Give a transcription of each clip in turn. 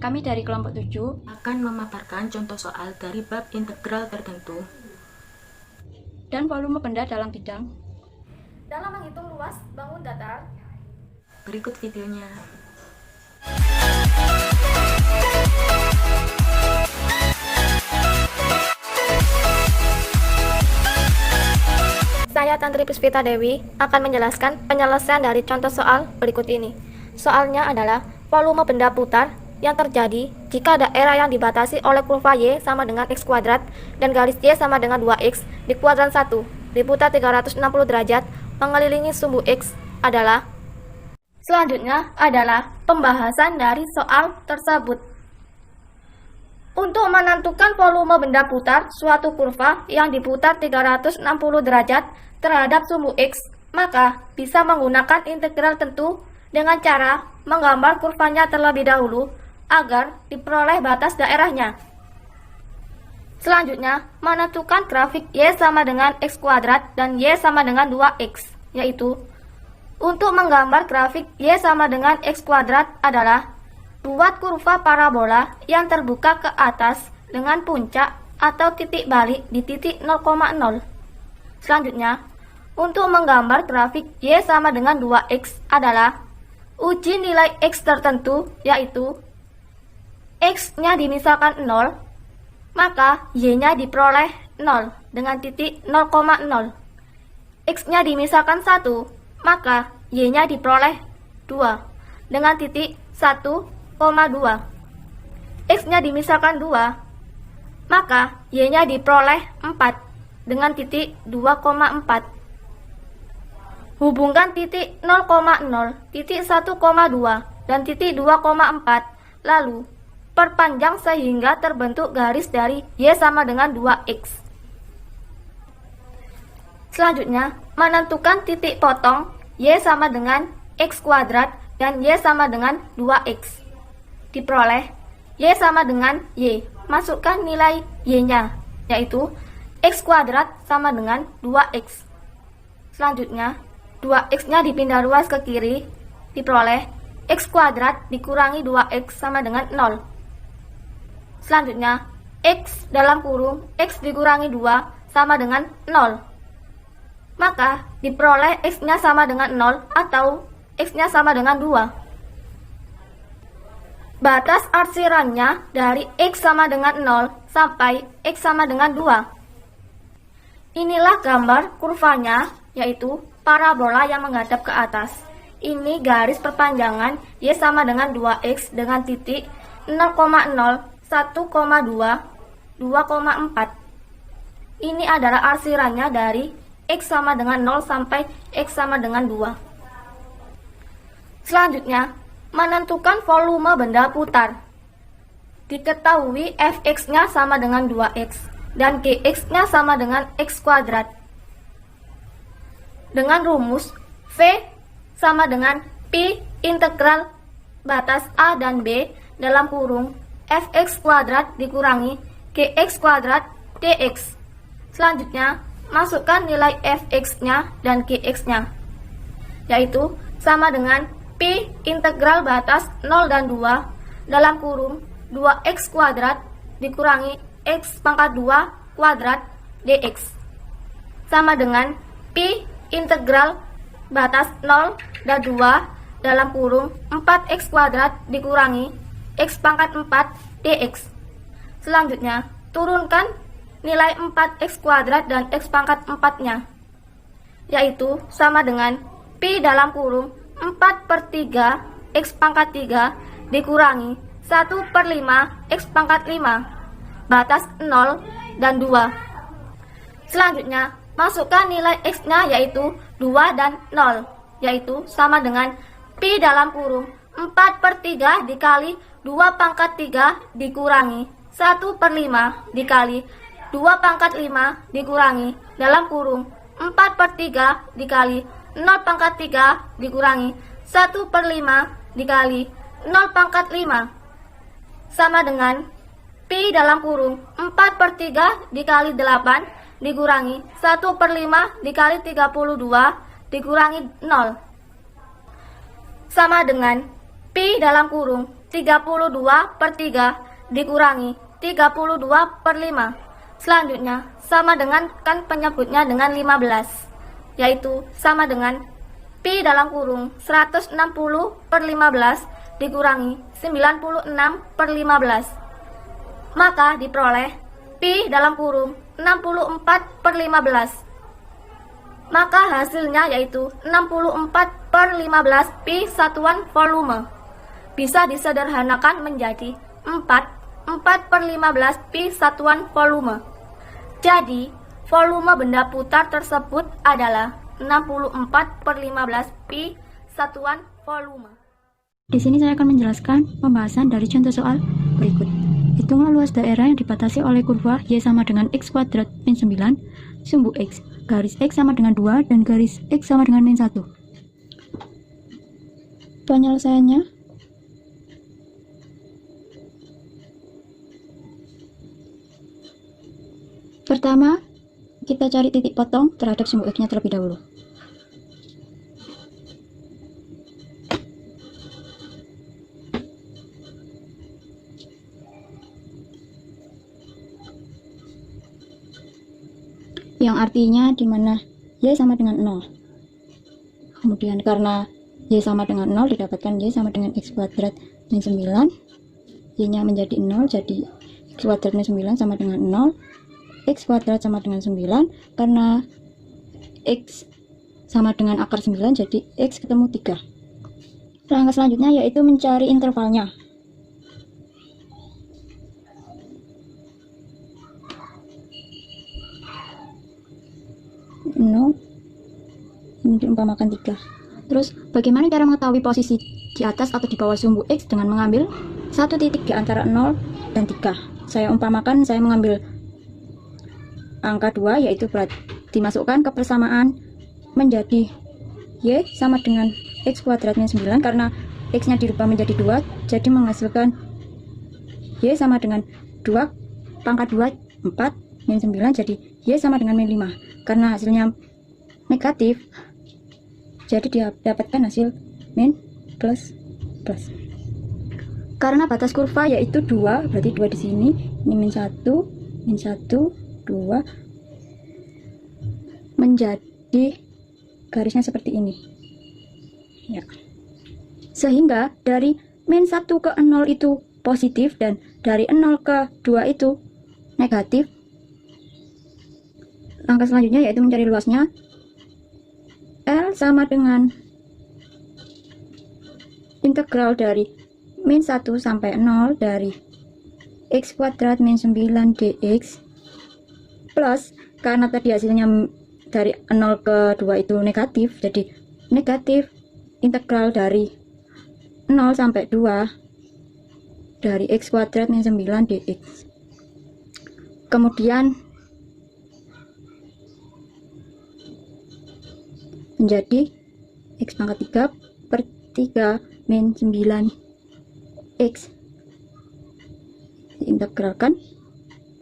Kami dari kelompok 7 akan memaparkan contoh soal dari bab integral tertentu dan volume benda dalam bidang. Dalam menghitung luas bangun datar, berikut videonya. saya Tantri Puspita Dewi akan menjelaskan penyelesaian dari contoh soal berikut ini. Soalnya adalah volume benda putar yang terjadi jika daerah yang dibatasi oleh kurva Y sama dengan X kuadrat dan garis Y sama dengan 2X di kuadran 1 diputar 360 derajat mengelilingi sumbu X adalah. Selanjutnya adalah pembahasan dari soal tersebut. Untuk menentukan volume benda putar suatu kurva yang diputar 360 derajat terhadap sumbu X, maka bisa menggunakan integral tentu dengan cara menggambar kurvanya terlebih dahulu agar diperoleh batas daerahnya. Selanjutnya, menentukan grafik Y sama dengan X kuadrat dan Y sama dengan 2X, yaitu untuk menggambar grafik Y sama dengan X kuadrat adalah buat kurva parabola yang terbuka ke atas dengan puncak atau titik balik di titik 0,0. Selanjutnya, untuk menggambar grafik Y sama dengan 2X adalah uji nilai X tertentu, yaitu X-nya dimisalkan 0, maka Y-nya diperoleh 0 dengan titik 0,0. X-nya dimisalkan 1, maka Y-nya diperoleh 2 dengan titik 1,2. X-nya dimisalkan 2, maka Y-nya diperoleh 4 dengan titik 2,4. Hubungkan titik 0,0, titik 1,2, dan titik 2,4, lalu perpanjang sehingga terbentuk garis dari Y sama dengan 2X. Selanjutnya, menentukan titik potong Y sama dengan X kuadrat dan Y sama dengan 2X. Diperoleh Y sama dengan Y. Masukkan nilai Y-nya, yaitu X kuadrat sama dengan 2X. Selanjutnya, 2X-nya dipindah luas ke kiri, diperoleh X kuadrat dikurangi 2X sama dengan 0. Selanjutnya, X dalam kurung X dikurangi 2 sama dengan 0. Maka, diperoleh X-nya sama dengan 0 atau X-nya sama dengan 2. Batas arsirannya dari X sama dengan 0 sampai X sama dengan 2. Inilah gambar kurvanya, yaitu parabola yang menghadap ke atas. Ini garis perpanjangan Y sama dengan 2X dengan titik 0,0, 1,2, 2,4. Ini adalah arsirannya dari X sama dengan 0 sampai X sama dengan 2. Selanjutnya, menentukan volume benda putar. Diketahui Fx-nya sama dengan 2X dan Gx-nya sama dengan X kuadrat. Dengan rumus V sama dengan Pi integral batas A dan B dalam kurung Fx kuadrat dikurangi Gx kuadrat dx. Selanjutnya, masukkan nilai Fx-nya dan Gx-nya, yaitu sama dengan Pi integral batas 0 dan 2 dalam kurung 2X kuadrat dikurangi X pangkat 2 kuadrat dx. Sama dengan Pi integral batas 0 dan 2 dalam kurung 4X kuadrat dikurangi X pangkat 4 dx. Selanjutnya, turunkan nilai 4X kuadrat dan X pangkat 4-nya, yaitu sama dengan Pi dalam kurung 4/3 X pangkat 3 dikurangi 1/5 X pangkat 5 batas 0 dan 2. Selanjutnya, masukkan nilai X-nya yaitu 2 dan 0, yaitu sama dengan Pi dalam kurung 4/3 dikali 2 pangkat 3 dikurangi 1/5 dikali 2 pangkat 5 dikurangi dalam kurung 4/3 dikali 0 pangkat 3 dikurangi 1/5 dikali 0 pangkat 5 sama dengan Pi dalam kurung 4/3 dikali 8 dikurangi 1/5 dikali 32 dikurangi 0 sama dengan Pi dalam kurung 32/3 dikurangi 32/5. Selanjutnya, sama dengan kan penyebutnya dengan 15, yaitu sama dengan Pi dalam kurung 160/15 dikurangi 96/15. Maka diperoleh Pi dalam kurung 64/15. Maka hasilnya yaitu 64/15 Pi satuan volume. Bisa disederhanakan menjadi 4/15 Pi satuan volume. Jadi, volume benda putar tersebut adalah 64/15 Pi satuan volume. Di sini saya akan menjelaskan pembahasan dari contoh soal berikut. Hitunglah luas daerah yang dibatasi oleh kurva Y sama dengan X kuadrat min 9, sumbu X, garis X sama dengan 2, dan garis X sama dengan min 1. Penyelesaiannya, pertama, kita cari titik potong terhadap sumbu X-nya terlebih dahulu. Yang artinya dimana Y sama dengan 0. Kemudian karena Y sama dengan 0 didapatkan Y sama dengan X kuadrat min 9. Y nya menjadi 0, jadi X kuadrat min 9 sama dengan 0. X kuadrat sama dengan 9. Karena X sama dengan akar 9, jadi X ketemu 3. Langkah selanjutnya yaitu mencari intervalnya. Ini diumpamakan 3. Terus bagaimana cara mengetahui posisi di atas atau di bawah sumbu X? Dengan mengambil satu titik di antara 0 dan 3. Saya umpamakan saya mengambil angka 2, yaitu berarti dimasukkan ke persamaan menjadi Y sama dengan X kuadrat min 9. Karena X nya dirubah menjadi 2, jadi menghasilkan Y sama dengan 2 pangkat 2 4 min 9, jadi Y sama dengan min 5. Karena hasilnya negatif, jadi didapatkan hasil min plus plus. Karena batas kurva yaitu 2, berarti 2 di sini, ini min 1, 2, menjadi garisnya seperti ini. Ya. Sehingga dari min 1 ke 0 itu positif dan dari 0 ke 2 itu negatif. Langkah selanjutnya yaitu mencari luasnya. L sama dengan integral dari min 1 sampai 0 dari X kuadrat min 9 dx plus, karena tadi hasilnya dari 0 ke 2 itu negatif, jadi negatif integral dari 0 sampai 2 dari X kuadrat min 9 dx. Kemudian menjadi X pangkat 3/3 min 9 X. Diintegralkan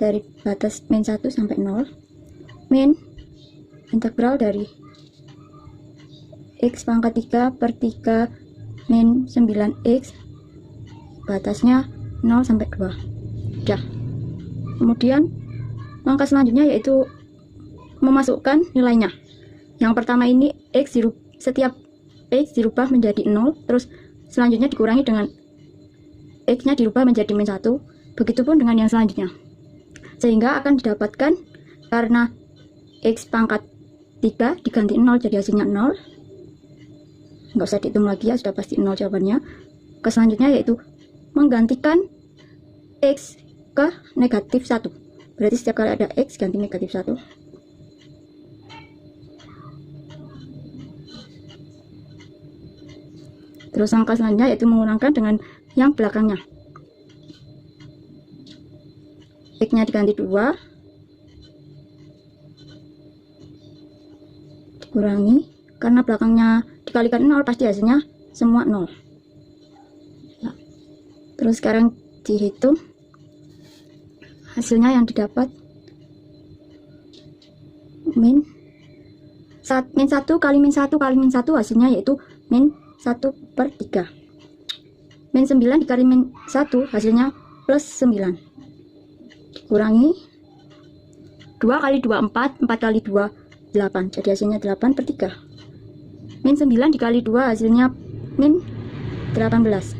dari batas min 1 sampai 0 min integral dari X pangkat 3/3 min 9X, batasnya 0 sampai 2. Udah. Kemudian langkah selanjutnya yaitu memasukkan nilainya. Yang pertama ini setiap X dirubah menjadi 0, terus selanjutnya dikurangi dengan X nya dirubah menjadi min 1, begitupun dengan yang selanjutnya, sehingga akan didapatkan karena X pangkat 3 diganti 0 jadi hasilnya 0. Nggak usah dihitung lagi ya, sudah pasti 0 jawabannya. Selanjutnya yaitu menggantikan X ke negatif 1, berarti setiap kali ada X ganti negatif 1. Terus angka selanjutnya yaitu mengurangkan dengan yang belakangnya. X nya diganti 2, dikurangi, karena belakangnya dikalikan 0 pasti hasilnya semua 0 ya. Terus sekarang dihitung hasilnya yang didapat min 1 kali min 1 kali min 1, hasilnya yaitu min 1/3. min 9 dikali min 1 hasilnya plus 9. Dikurangi 2 kali 2 4, 4 kali 2 8, jadi hasilnya 8 per 3. Min 9 dikali 2 hasilnya min 18.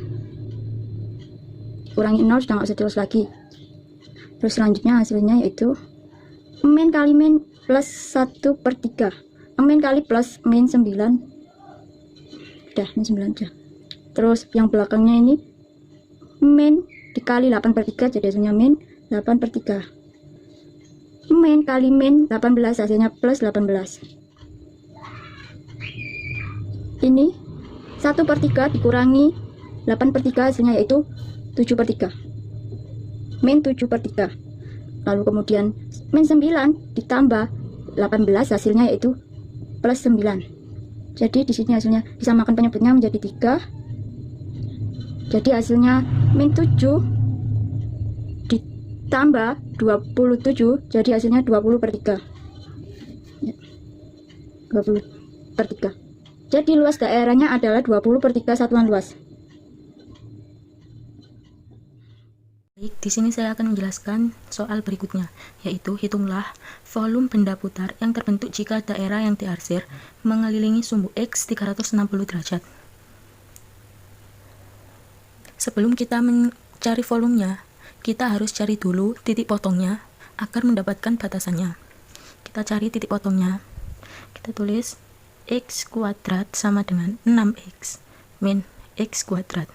Dikurangi 0, sudah nggak usah ditulis lagi. Terus selanjutnya hasilnya yaitu min kali min plus 1 per 3. Min kali plus min 9. Udah, min 9 aja. Terus yang belakangnya ini min dikali 8 per 3, jadi hasilnya min 8 per 3. Min kali min 18 hasilnya plus 18. Ini 1 per 3 dikurangi 8 per 3 hasilnya yaitu 7 per 3. Min 7 per 3. Lalu kemudian min 9 ditambah 18 hasilnya yaitu plus 9. Jadi di sini hasilnya disamakan penyebutnya menjadi 3. Jadi hasilnya min 7 ditambah 27, jadi hasilnya 20 per 3. 20 per 3. Jadi luas daerahnya adalah 20 per 3 satuan luas. Baik, di sini saya akan menjelaskan soal berikutnya, yaitu hitunglah volume benda putar yang terbentuk jika daerah yang diarsir mengelilingi sumbu X 360 derajat. Sebelum kita mencari volumenya, kita harus cari dulu titik potongnya agar mendapatkan batasannya. Kita cari titik potongnya. Kita tulis X kuadrat sama dengan 6X min X kuadrat.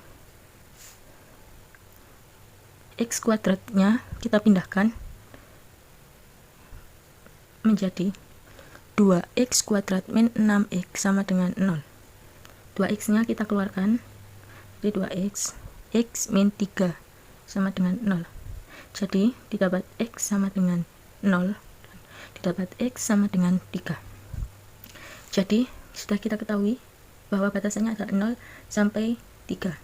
X kuadratnya kita pindahkan menjadi 2X kuadrat min 6X sama dengan 0. 2X nya kita keluarkan, jadi 2X, X min 3 sama dengan 0. Jadi didapat X sama dengan 0, didapat X sama dengan 3. Jadi sudah kita ketahui bahwa batasannya adalah 0 sampai 3.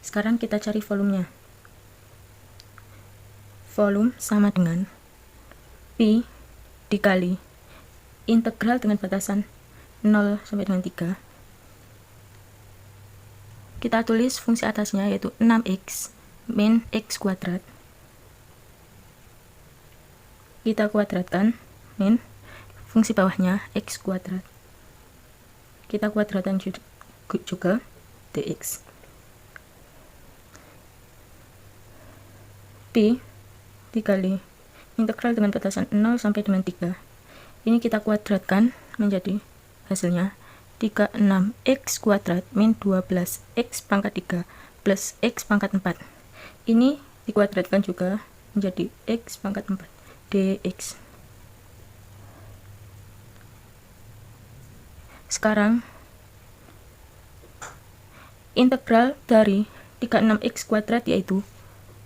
Sekarang kita cari volumenya. Volume sama dengan Pi dikali integral dengan batasan 0 sampai dengan 3. Kita tulis fungsi atasnya yaitu 6X min X kuadrat. Kita kuadratkan min fungsi bawahnya X kuadrat. Kita kuadratkan juga dx. Pi dikali integral dengan batasan 0 sampai dengan 3. Ini kita kuadratkan menjadi hasilnya 36x kuadrat min 12x pangkat 3 plus x pangkat 4. Ini dikuadratkan juga menjadi x pangkat 4 dx. Sekarang integral dari 36x kuadrat yaitu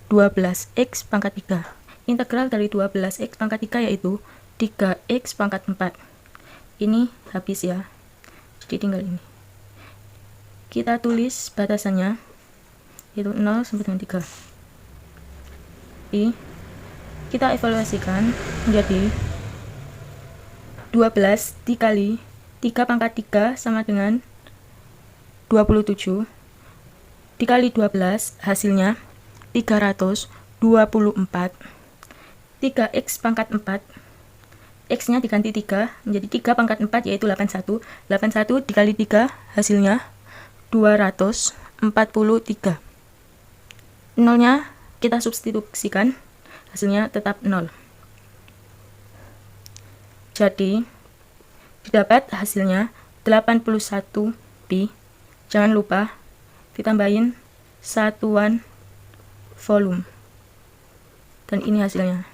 12x pangkat 3. Integral dari 12x pangkat 3 yaitu 3x pangkat 4. Ini habis ya, jadi tinggal ini. Kita tulis batasannya yaitu 0 sampai dengan 3. Kita evaluasikan menjadi 12 dikali 3 pangkat 3 sama dengan 27 dikali 12 hasilnya 324. 3x pangkat 4, x nya diganti 3 menjadi 3 pangkat 4 yaitu 81. 81 dikali 3 hasilnya 243. Nolnya kita substitusikan, hasilnya tetap 0. Jadi didapat hasilnya 81 pi. Jangan lupa ditambahin satuan volume. Dan ini hasilnya.